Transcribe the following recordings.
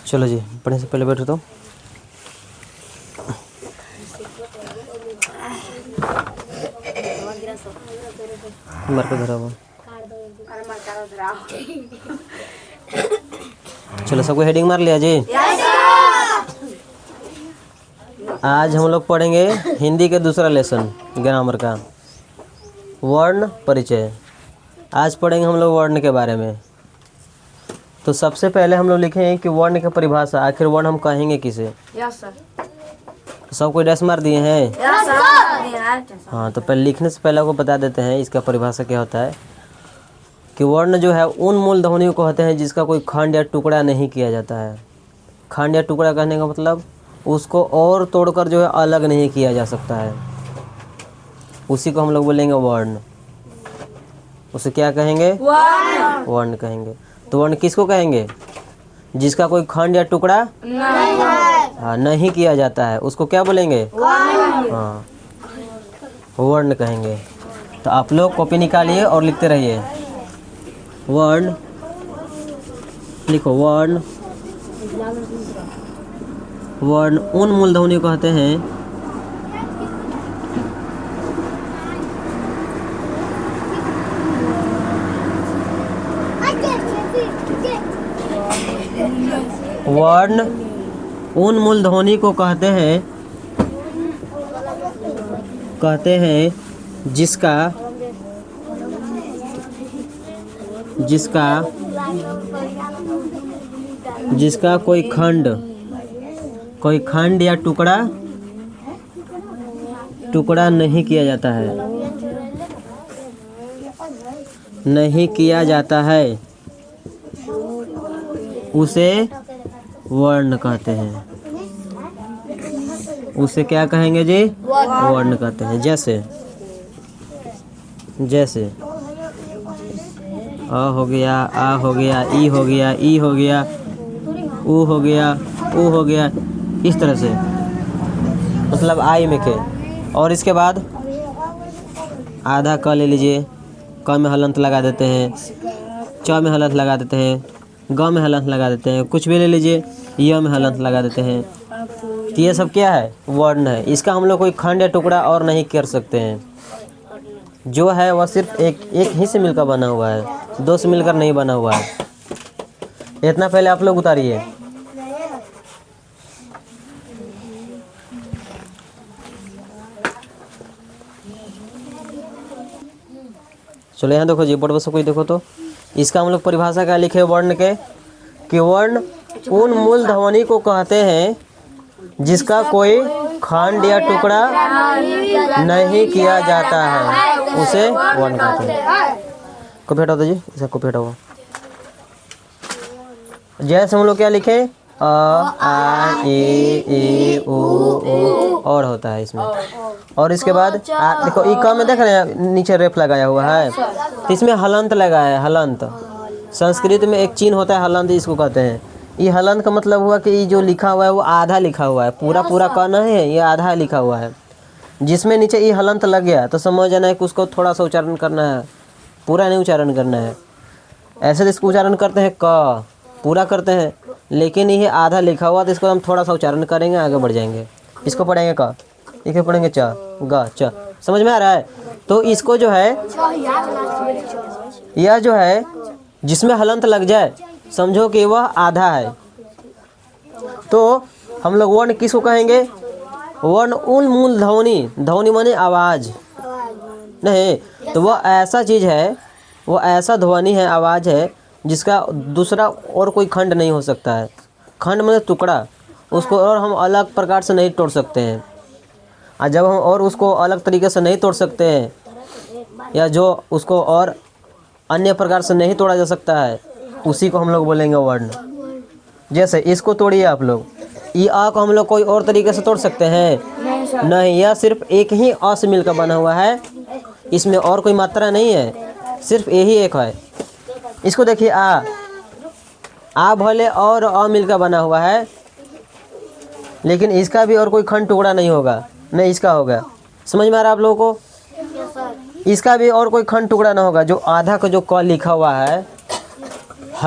चलो जी, पढ़ने से पहले बैठो तो। मार के धरा हुआ। चलो, सबको हेडिंग मार लिया जी। आज हम लोग पढ़ेंगे हिंदी के दूसरा लेसन ग्रामर का, वर्ण परिचय। आज पढ़ेंगे हम लोग वर्ण के बारे में। तो सबसे पहले हम लोग लिखेंगे कि वर्ण की परिभाषा, आखिर वर्ण हम कहेंगे किसे। Yes sir. सब कोई डैश मार दिए हैं? Yes sir. हाँ, तो पहले लिखने से पहले आपको बता देते हैं इसका परिभाषा क्या होता है। कि वर्ण जो है उन मूल ध्वनियों को कहते हैं जिसका कोई खंड या टुकड़ा नहीं किया जाता है। खंड या टुकड़ा कहने का मतलब उसको और तोड़कर जो है अलग नहीं किया जा सकता है, उसी को हम लोग बोलेंगे वर्ण। उसे क्या कहेंगे? वर्ण कहेंगे। तो वर्ण किसको कहेंगे? जिसका कोई खंड या टुकड़ा नहीं किया जाता है, उसको क्या बोलेंगे? हाँ, वर्ण कहेंगे। तो आप लोग कॉपी निकालिए और लिखते रहिए। वर्ण लिखो। वर्ण वर्ण उन मूल ध्वनि को कहते हैं वर्ण उन मूल ध्वनि को कहते हैं जिसका कोई खंड या टुकड़ा नहीं किया जाता है, उसे वर्ण कहते हैं। उसे क्या कहेंगे जी? वर्ण कहते हैं। जैसे अ हो गया, आ हो गया, ई हो गया, ई हो गया, ऊ हो गया, ऊ हो गया, इस तरह से, मतलब आई में के। और इसके बाद आधा क ले लीजिए, क में हलंत लगा देते हैं, च में हलंत लगा देते हैं, ग में हलंत लगा देते हैं, कुछ भी ले लीजिए, य में हलंत लगा देते हैं। तो ये सब क्या है? वर्ण है। इसका हम लोग कोई खंड या टुकड़ा और नहीं कर सकते हैं। जो है वह सिर्फ एक ही से मिलकर बना हुआ है, दो से मिलकर नहीं बना हुआ है। इतना पहले आप लोग उतारिए। चलो यहाँ देखो जी, बोर्ड पर कोई देखो तो इसका हम लोग परिभाषा क्या लिखे वर्ण के, कि वर्ण उन मूल ध्वनि को कहते हैं जिसका कोई खंड या टुकड़ा नहीं किया जाता है, उसे वर्ण कहते हैं। कॉपी हटाओ तो जी, इसे कॉपी हटाओ। जैसे हम लोग क्या लिखे, अ आ ए उ और होता है इसमें। और इसके बाद देखो ई क में देख रहे हैं नीचे रेफ लगाया हुआ है, तो इसमें हलंत लगाया है। हलंत संस्कृत में एक चिन्ह होता है, हलंत इसको कहते हैं। ये हलंत का मतलब हुआ कि ये जो लिखा हुआ है वो आधा लिखा हुआ है, पूरा क नहीं है, ये आधा लिखा हुआ है। जिसमें नीचे ये हलंत लग गया तो समझ जाना है कि उसको थोड़ा सा उच्चारण करना है, पूरा नहीं उच्चारण करना है। ऐसे तो इसको उच्चारण करते हैं क, पूरा करते हैं, लेकिन ये आधा लिखा हुआ तो इसको हम थोड़ा सा उच्चारण करेंगे, आगे बढ़ जाएंगे। इसको पढ़ेंगे क, इसे पढ़ेंगे च, ग, च। समझ में आ रहा है? तो इसको जो है, यह जो है जिसमें हलंत लग जाए समझो कि वह आधा है। तो हम लोग वर्ण किसको कहेंगे? वर्ण उन मूल ध्वनि माने आवाज नहीं, तो वह ऐसा चीज़ है, वो ऐसा ध्वनि है, आवाज़ है जिसका दूसरा और कोई खंड नहीं हो सकता है। खंड मतलब टुकड़ा, उसको और हम अलग प्रकार से नहीं तोड़ सकते हैं। और जब हम और उसको अलग तरीके से नहीं तोड़ सकते हैं, या जो उसको और अन्य प्रकार से नहीं तोड़ा जा सकता है, उसी को हम लोग बोलेंगे वर्ण। जैसे इसको तोड़िए आप लोग, ई आ को हम लोग कोई और तरीके से तोड़ सकते हैं? नहीं, यह सिर्फ एक ही अ से मिलकर बना हुआ है, इसमें और कोई मात्रा नहीं है, सिर्फ यही एक है। इसको देखिए, आ भले और अ मिलकर बना हुआ है, लेकिन इसका भी और कोई खंड टुकड़ा नहीं होगा, नहीं इसका होगा। समझ में आ रहा है आप लोगों को? इसका भी और कोई खंड टुकड़ा ना होगा। जो आधा का जो क लिखा हुआ है,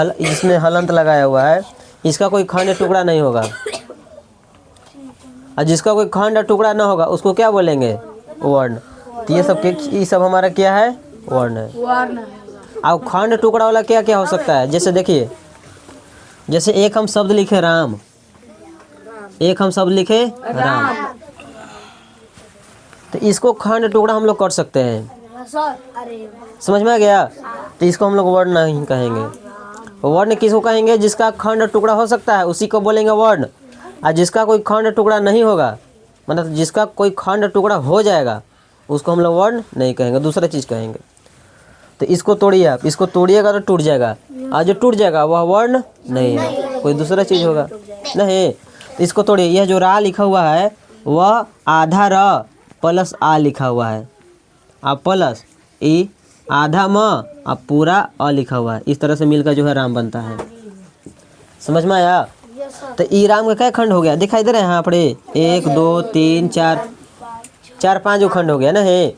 इसमें हलंत लगाया हुआ है, इसका कोई खंड टुकड़ा नहीं होगा, और जिसका कोई खंड टुकड़ा ना होगा उसको क्या बोलेंगे? वर्ण। तो ये सब हमारा क्या है? वर्ण है। अब खंड टुकड़ा वाला क्या क्या हो सकता है? जैसे देखिए, जैसे एक हम शब्द लिखे राम, एक हम शब्द लिखे राम, तो इसको खंड टुकड़ा हम लोग कर सकते हैं। समझ में आ गया? तो इसको हम लोग वर्ण नहीं कहेंगे। वर्ण किसको कहेंगे? जिसका खंड टुकड़ा हो सकता है उसी को बोलेंगे वर्ण, और जिसका कोई खंड टुकड़ा नहीं होगा, मतलब जिसका कोई खंड टुकड़ा हो जाएगा, उसको हम लोग वर्ण नहीं कहेंगे, दूसरा चीज़ कहेंगे। तो इसको तोड़िए आप, इसको तोड़िएगा तो टूट जाएगा, और जो टूट जाएगा वह वर्ण नहीं है, कोई दूसरा चीज़ होगा नहीं। तो इसको तोड़िए, यह जो रा लिखा हुआ है वह आधा र प्लस आ लिखा हुआ है, अब प्लस ई आधा म अब पूरा अ लिखा हुआ है, इस तरह से मिलकर जो है राम बनता है। समझ में आया? तो ई राम का क्या खंड हो गया? दिखाई दे रहे हैं यहाँ पर 1 2 3 4 5 जो खंड हो गया ना है।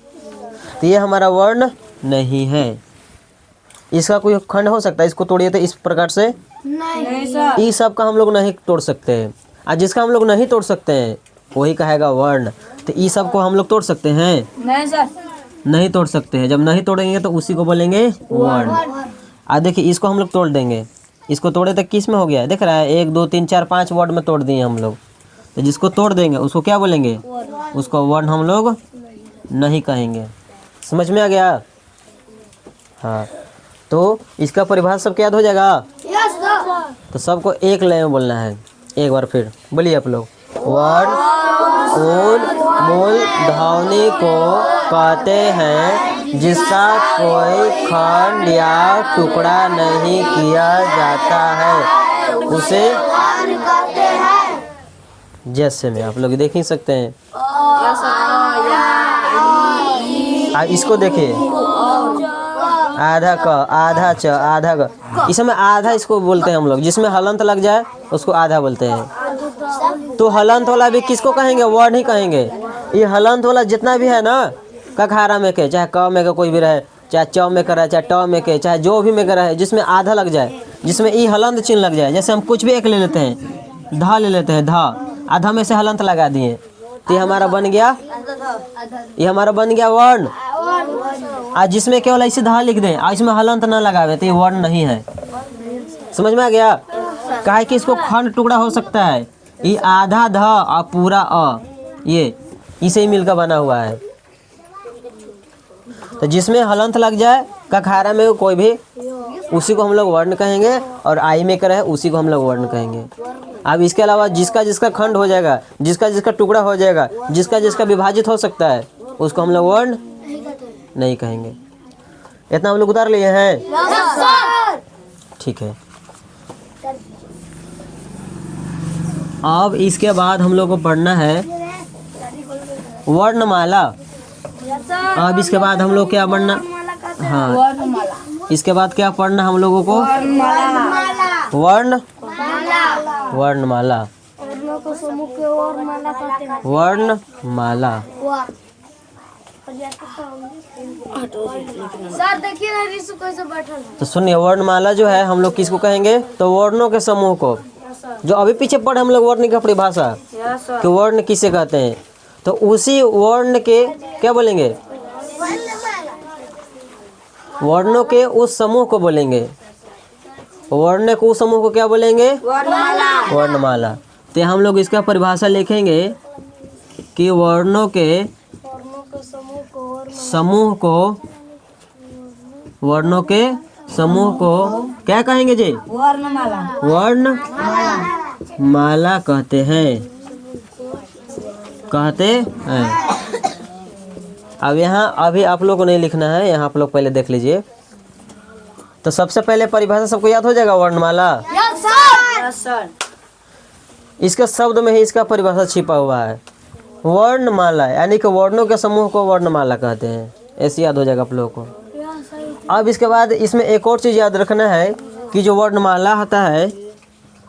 तो ये हमारा वर्ण नहीं है, इसका कोई खंड हो सकता है? इसको तोड़िए तो इस प्रकार से नहीं, ई सब का हम लोग नहीं तोड़ सकते हैं, और जिसका हम लोग नहीं तोड़ सकते हैं वही कहेगा वर्ण। तो ई सब को हम लोग तोड़ सकते हैं? नहीं सर, नहीं तोड़ सकते हैं। जब नहीं तोड़ेंगे तो उसी को बोलेंगे वर्ण। आज देखिए, इसको हम लोग तोड़ देंगे, इसको तोड़े तो किस में हो गया? देख रहा है 1 2 3 4 5 वर्ड में तोड़ दिए हम लोग। तो जिसको तोड़ देंगे उसको क्या बोलेंगे? उसको वर्ण हम लोग नहीं कहेंगे। समझ में आ गया? हाँ, तो इसका परिभाषा सबको याद हो जाएगा? तो सबको एक लय में बोलना है। एक बार फिर बोलिए आप लोग। वर्ण उन मूल ध्वनि को कहते हैं जिसका कोई खंड या टुकड़ा नहीं किया जाता है, उसे जैसे में आप लोग देख ही सकते हैं। अब इसको देखिए, आधा क आधा च आधा ग, इसमें आधा इसको बोलते हैं हम लोग, जिसमें हलंत लग जाए उसको आधा बोलते हैं। तो हलंत वाला भी किसको कहेंगे? वर्ण ही कहेंगे। ये हलंत वाला जितना भी है ना, कखारा में के, चाहे क में के कोई भी रहे, चाहे च में का रहे, चाहे ट में के, चाहे जो भी में का रहे, जिसमें आधा लग जाए, जिसमें ई हलंत चिन्ह लग जाए। जैसे हम कुछ भी एक ले लेते हैं, धा ले लेते हैं, धा, आधा में से हलंत लगा दिए, तो ये हमारा बन गया, ये हमारा बन गया वर्ण। आज जिसमें केवल ऐसे धा लिख दें और इसमें हलंत ना लगावे तो ये वर्ण नहीं है। समझ में आ गया? काहे कि इसको खंड टुकड़ा हो सकता है। ये आधा ध और पूरा अ, ये इसे ही मिलकर बना हुआ है। तो जिसमें हलंत लग जाए कखारा में कोई भी, उसी को हम लोग वर्ण कहेंगे, और आई में करे उसी को हम लोग वर्ण कहेंगे। अब इसके अलावा जिसका जिसका खंड हो जाएगा, जिसका जिसका टुकड़ा हो जाएगा, जिसका जिसका विभाजित हो सकता है, उसको हम लोग वर्ण नहीं कहेंगे। इतना हम लोग उतार लिए हैं? ठीक है। अब इसके बाद हम लोग को पढ़ना है वर्णमाला। अब इसके बाद हम लोग क्या पढ़ना? हाँ, इसके बाद क्या पढ़ना हम लोगों को? वर्णमाला। वर्णमाला। सर देखिए ना रिसु कैसे बैठल है। तो सुनिए, वर्णमाला जो है हम लोग किसको कहेंगे? तो वर्णों के समूह को, जो अभी पीछे पढ़े हम लोग वर्ण की परिभाषा कि वर्ण किसे कहते हैं, तो उसी वर्ण के क्या बोलेंगे? वर्णों के उस समूह को बोलेंगे। वर्ण के उस समूह को क्या बोलेंगे? वर्णमाला। तो हम लोग इसका परिभाषा लिखेंगे कि वर्णों के समूह को, वर्णों के समूह को क्या कहेंगे जी? वर्णमाला कहते हैं। अब यहाँ अभी आप लोग को नहीं लिखना है, यहाँ आप लोग पहले देख लीजिए। तो सबसे पहले परिभाषा सबको याद हो जाएगा वर्णमाला। इसके शब्द में ही इसका परिभाषा छिपा हुआ है। वर्णमाला यानी कि वर्णों के समूह को वर्णमाला कहते हैं, ऐसे याद हो जाएगा आप लोगों को। अब इसके बाद इसमें एक और चीज़ याद रखना है कि जो वर्णमाला होता है,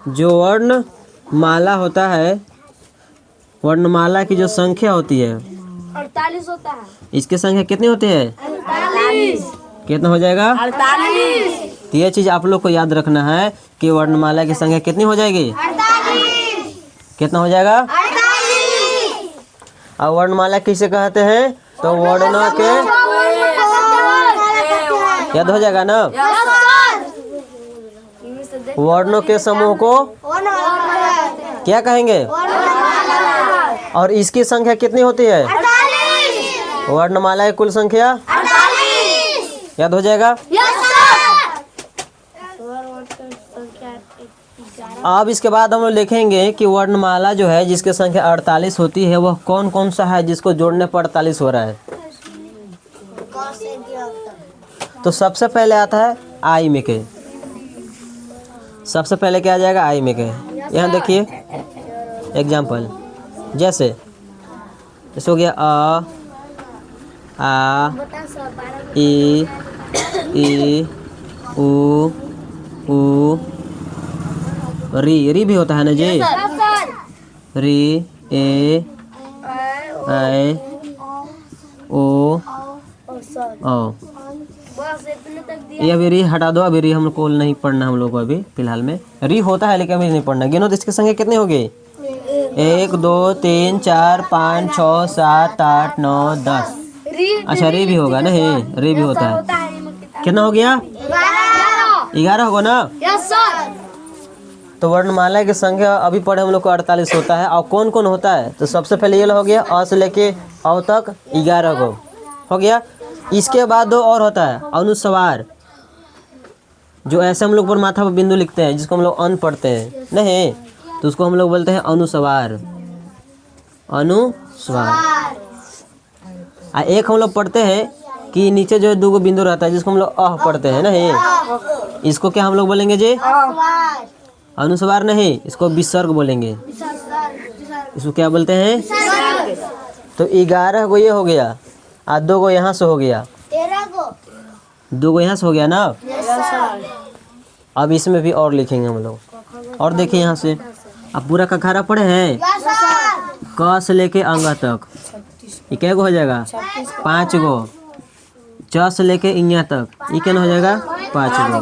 जो वर्णमाला होता है, वर्णमाला की जो संख्या होती है 48 होता है। इसकी संख्या कितनी होती है? 48। कितना हो जाएगा? तो ये चीज़ आप लोग को याद रखना है कि वर्णमाला की संख्या कितनी हो जाएगी, कितना हो जाएगा। अब वर्णमाला किसे कहते हैं, तो वर्णों के, याद हो जाएगा ना, वर्णों के समूह को क्या कहेंगे। और इसकी संख्या कितनी होती है, वर्णमाला की कुल संख्या, याद हो जाएगा। अब इसके बाद हम लोग लिखेंगे कि वर्णमाला जो है जिसकी संख्या 48 होती है वह कौन कौन सा है जिसको जोड़ने पर 48 हो रहा है। तो सबसे पहले आता है आई में के, सबसे पहले क्या आ जाएगा, आई में के। यहाँ देखिए एग्जाम्पल, जैसे हो गया आ ई उ री भी होता है ना जी, री ए आई ओ। ये अभी री हटा दो, अभी री हम लोग को नहीं पढ़ना, हम लोग को अभी फिलहाल में री होता है लेकिन अभी नहीं पढ़ना। गिनो तो इसकी संख्या कितनी होगी, 1 2 3 4 5 6 7 8 9 10। अच्छा री भी होगा नहीं, री भी होता है। कितना हो गया, 11 होगा ना। तो वर्णमाला की संख्या अभी पढ़े हम लोग को 48 होता है। और कौन कौन होता है, तो सबसे पहले ये हो गया अ से लेके अ तक 11 को हो गया। इसके बाद दो और होता है अनुस्वार, जो ऐसे हम लोग पर माथा पर बिंदु लिखते हैं जिसको हम लोग अन पढ़ते हैं नहीं, तो उसको हम लोग बोलते हैं अनुस्वार, अनुस्वार। एक हम लोग पढ़ते हैं कि नीचे जो 2 बिंदु रहता है जिसको हम लोग अह पढ़ते हैं नहीं, इसको क्या हम लोग बोलेंगे जी, अनुस्वार नहीं, इसको विसर्ग बोलेंगे। इसको क्या बोलते हैं, तो 11 को ये हो गया और 2 को यहाँ से हो गया, 2 को यहाँ से हो गया ना। अब इसमें भी और लिखेंगे हम लोग। और देखिए यहाँ से अब पूरा कखारा पढ़े हैं, क से लेके अंगा तक ये क्या हो जाएगा, 5 गो। च से लेके इया तक ये क्या हो जाएगा, 5 गो।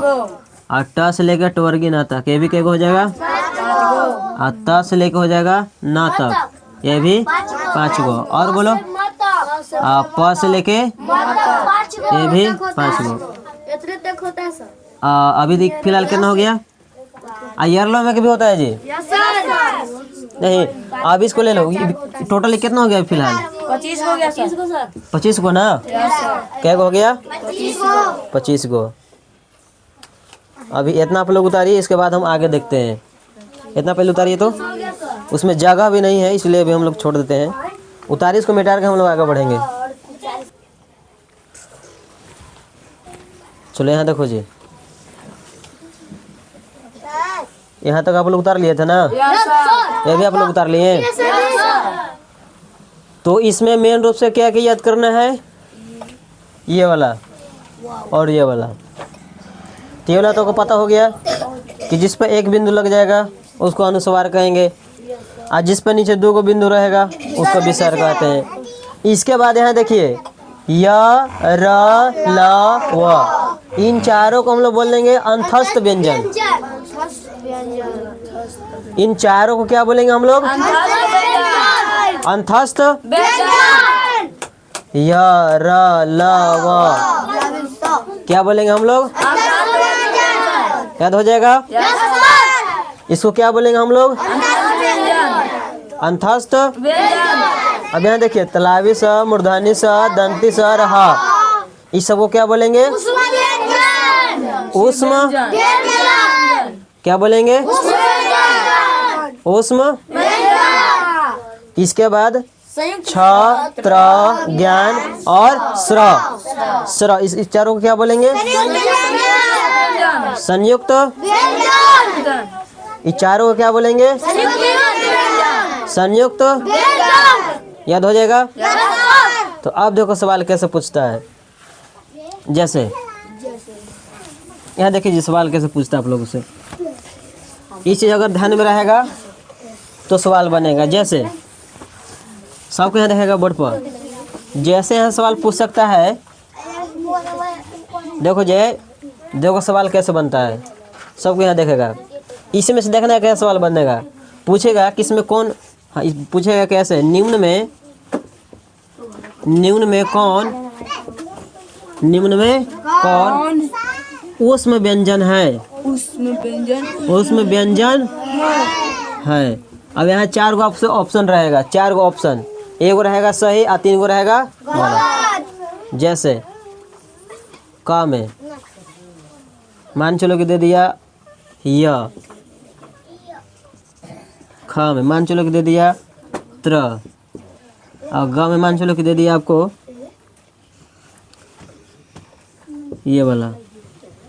और ट से लेकर टवर्गी ना तक ये भी क्या हो जाएगा, और त से लेके हो जाएगा ना तक ये भी 5 गो। और बोलो प से लेके ये भी 5 गो। अभी देख फिलहाल कितना हो गया, येलो में भी होता है जी नहीं। अब इसको ले लो, टोटल कितना हो गया फिलहाल, 25 हो गया सर। 25 को ना, क्या हो गया, 25 को। अभी इतना आप लोग उतारिए, इसके बाद हम आगे देखते हैं। इतना पहले उतारिए, तो उसमें जगह भी नहीं है इसलिए अभी हम लोग छोड़ देते हैं। उतारिए इसको, मिटा के हम लोग आगे बढ़ेंगे। चलो यहाँ देखो जी, यहाँ तक आप लोग उतार लिए थे ना, ये भी आप लोग उतार लिए। तो इसमें मेन रूप से क्या याद करना है, ये वाला और ये वाला। ये वाला तो को पता हो गया कि जिस पर एक बिंदु लग जाएगा उसको अनुस्वार कहेंगे, और जिस पर नीचे 2 बिंदु रहेगा उसको विसर्ग कहते हैं। इसके बाद यहाँ देखिए य र ल व, इन चारों को हम लोग बोल देंगे अंतस्थ व्यंजन। इन चारों को क्या बोलेंगे हम लोग, अंतस्थ य र ल व, क्या बोलेंगे हम लोग, याद हो जाएगा। इसको क्या बोलेंगे हम लोग, अंतस्थ। अब यहाँ देखिए तलावी स, मूर्धनी स, दंती स, रहा, इस सबको क्या बोलेंगे, उष्म। क्या बोलेंगे, उष्म। इसके बाद छ, त्र, ज्ञान और स्र। स्र, इस चारों को क्या बोलेंगे, संयुक्त। इस चारों को क्या बोलेंगे, संयुक्त। याद हो जाएगा। तो अब देखो सवाल कैसे पूछता है, जैसे यहाँ देखिए जी सवाल कैसे पूछता है आप लोगों से। ये चीज़ अगर ध्यान में रहेगा तो सवाल बनेगा। जैसे सबको यहाँ देखेगा बोर्ड पर, जैसे यहाँ सवाल पूछ सकता है। देखो जय देखो सवाल कैसे बनता है, सबको यहाँ देखेगा। इसी में से देखना है कैसा सवाल बनेगा। पूछेगा किसमें कौन, हाँ पूछेगा कैसे, निम्न में कौन उसमें व्यंजन है, उसमें व्यंजन है। अब यहाँ 4 गो ऑप्शन रहेगा, 4 गो ऑप्शन, 1 गो रहेगा सही और 3 गो रहेगा गलत। जैसे क में मान चलो कि दे दिया य, ख में मान चलो कि दे दिया त्र, और ग में मान चलो कि दे दिया आपको ये वाला।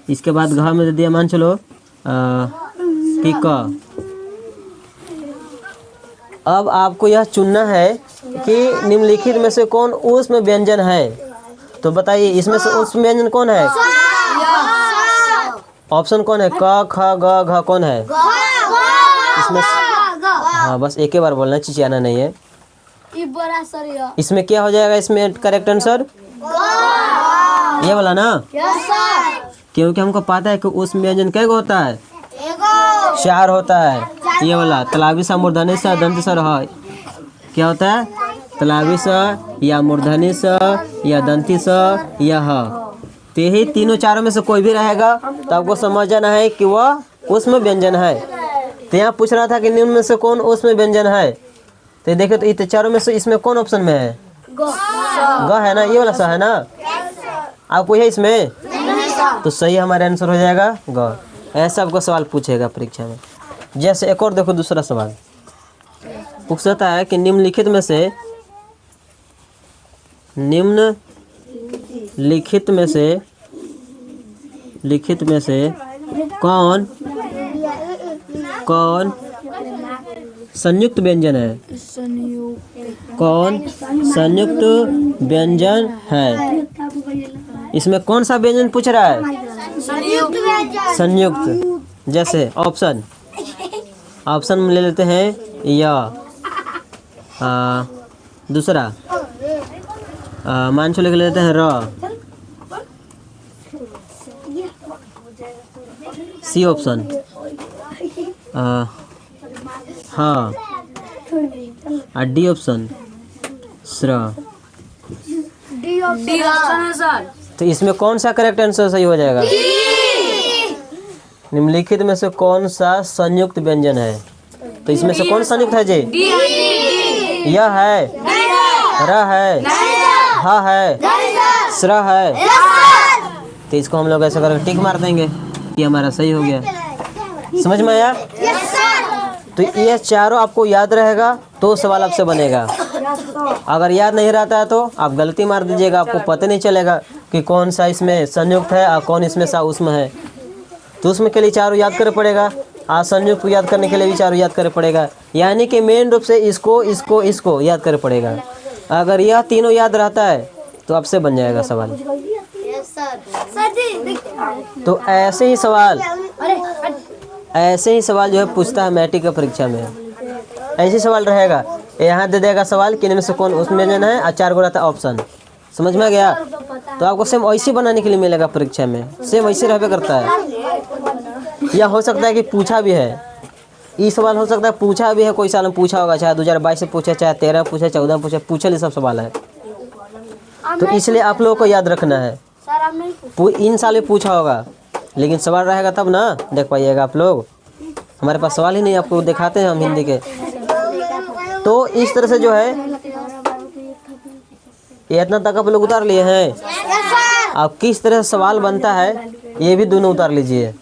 इसके बाद घ में दे दिया मान चलो कि क। अब आपको यह चुनना है कि निम्नलिखित में से कौन उसमें व्यंजन है। तो बताइए इसमें से उसमें व्यंजन कौन है? ऑप्शन कौन है? क ख ग घ कौन है इसमें? हाँ बस एक ही बार बोलना है, चिचियाना नहीं है। इसमें क्या हो जाएगा? इसमें करेक्ट आंसर ये वाला ना, क्योंकि हमको पता है कि उस व्यंजन कैसे होता है, 4 होता है। ये वाला तलावी सा मूर्धनी सा दंत सर है, क्या होता है? तलावी सा या मूर्धनी सा या दंती सा या ह। तो यही तीनों 4 में से कोई भी रहेगा तो आपको समझ जाना है कि वह उसमें व्यंजन है। तो यहाँ पूछ रहा था कि निम्न में से कौन उसमें व्यंजन है। तो देखो तो इन 4 में से इसमें कौन ऑप्शन में है? ग है ना, ये वाला सा है ना। आपको है इसमें, तो सही हमारा आंसर हो जाएगा ग। ऐसा आपको सवाल पूछेगा परीक्षा में। जैसे एक और देखो दूसरा सवाल पूछता है कि निम्नलिखित में से कौन संयुक्त व्यंजन है? कौन संयुक्त व्यंजन है? इसमें कौन सा व्यंजन पूछ रहा है? संयुक्त। जैसे ऑप्शन में ले लेते हैं या दूसरा मान चलो लिख लेते हैं र। सी ऑप्शन हाँ, और डी ऑप्शन श्र। डी ऑप्शन है सर। तो इसमें कौन सा करेक्ट आंसर सही हो जाएगा? निम्नलिखित में से कौन सा संयुक्त व्यंजन है? तो इसमें से कौन संयुक्त है जी? यह है, र है, ह है, श्र है। तो इसको हम लोग ऐसा करके टिक मार देंगे कि हमारा सही हो गया। समझ में आया? तो ये 4 आपको याद रहेगा तो सवाल आपसे बनेगा। अगर याद नहीं रहता है तो आप गलती मार दीजिएगा, आपको पता नहीं चलेगा कि कौन सा इसमें संयुक्त है और कौन इसमें सा उसमें है। तो उसमें के लिए 4 याद करना पड़ेगा, और संयुक्त को याद करने के लिए भी 4 याद करना पड़ेगा। यानी कि मेन रूप से इसको याद करना पड़ेगा। अगर यह तीनों याद रहता है तो आपसे बन जाएगा सवाल। तो ऐसे ही सवाल जो है पूछता है मैट्रिक की परीक्षा में। ऐसे सवाल रहेगा, यहाँ दे देगा सवाल कि इनमें से कौन उसमें व्यंजन है और 4 गो रहता है ऑप्शन। समझ में आ गया? तो आपको सेम ऐसे बनाने के लिए मिलेगा परीक्षा में, सेम ऐसे रहबे करता है। या हो सकता है कि पूछा भी है, ये सवाल हो सकता है पूछा भी है, कोई साल में पूछा होगा, चाहे 2022 से पूछे, चाहे 13 पूछे, 14 पूछे, पूछे सब सवाल है। तो इसलिए आप लोगों को याद रखना है। इन साल में पूछा होगा, लेकिन सवाल रहेगा तब ना देख पाइएगा आप लोग। हमारे पास सवाल ही नहीं, आपको दिखाते हैं हम हिंदी के। तो इस तरह से जो है ये इतना तक आप लोग उतार लिए हैं। अब किस तरह से सवाल बनता है ये भी दोनों उतार लीजिए।